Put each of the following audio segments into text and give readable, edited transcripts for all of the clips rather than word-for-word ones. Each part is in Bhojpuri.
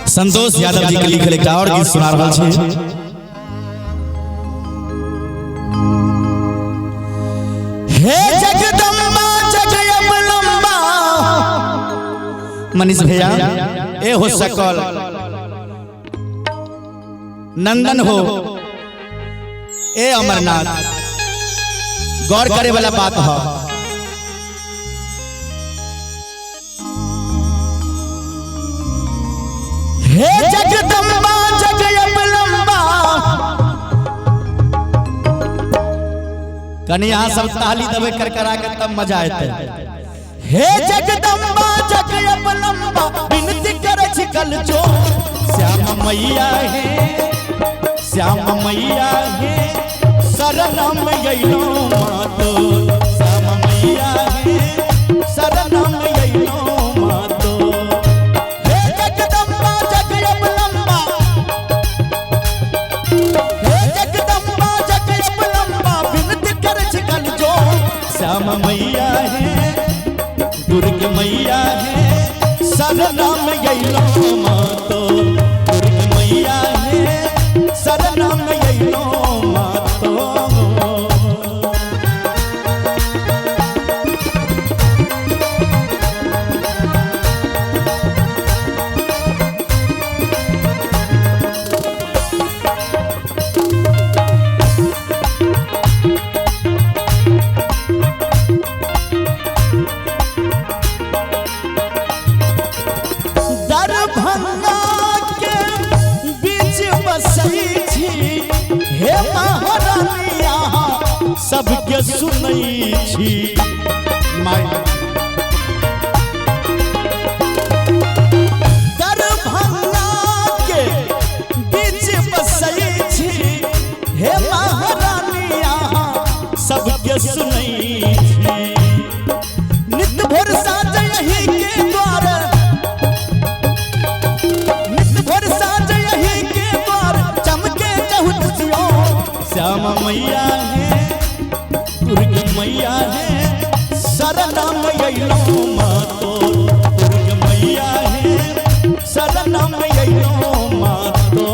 संतोष यादव जी के लिखल एक और गीत सुना रहल छी। हे जगदम्बा जगयबलम्बा मनीष भैया ए हो सकल नंदन हो ए अमरनाथ गौर करे वाला बात है। हे जगदम्बा जगयबलम्बा कन्या सब ताली दबे कर करा के तब मजा आते। हे जगदम्बा जगयबलम्बा विनती करे छिकल जो श्याम मैया है श्याम मैया है शरणम यैलो मातो श्याम मैया है शरणम यैलो मातो। हे जगदम्बा जगयबलम्बा हे जगदम्बा जगयबलम्बा विनती करे छिकल जो श्याम मैया है दुर्ग मैया है शरणम यैलो मातो दुर्ग मैया है शरणम यैलो मातो। दरभंगा के बीच बसई छी हे महारानिया सबके सुनई छी। दरभंगा के बीच बसई छी हे महारानिया सबके सुनई छी। नित भोर साँझ यही के द्वार श्याम मैया है दुर्ग मैया है शरणम यैलो मातो दुर्ग मैया है शरणम यैलो मातो।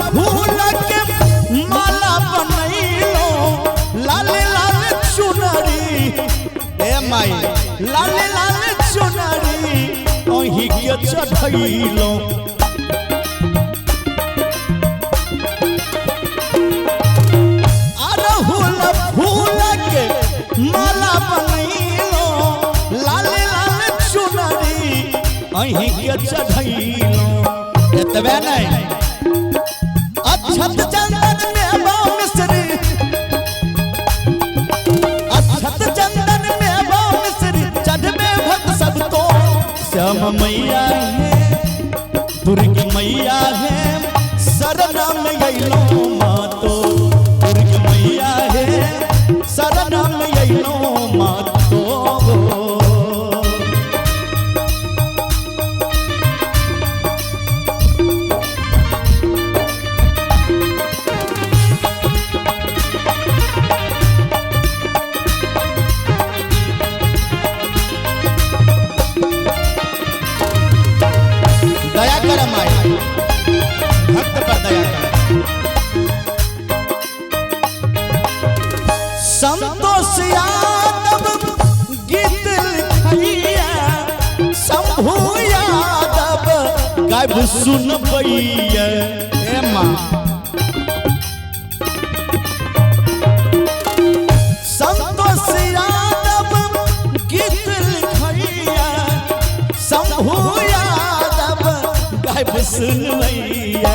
फूल के माला बनैलो लाल लाल चुनरी ए माई लाल लाल चुनरी ओही के चढ़ैलो। अरहुल फूल के माला बनैलो लाल लाल चुनरी ओही के चढ़ैलो। एतबे नहीं अक्षत चंदन में बा मिश्री अक्षत चंदन में बा मिश्री चढ़बे भक्त सब तो श्याम मैया है दुर्ग मैया है शरणम यैलो मातो दुर्ग मैया है शरणम यैलो मातो। दया कर माई भक्त पर दया कर। संतोष यादव गीत लिखैया शंभू यादव गायब सुनबैया ए माँ। संतोष यादव गीत लिखैया शंभू यादव गायब सुनबैया।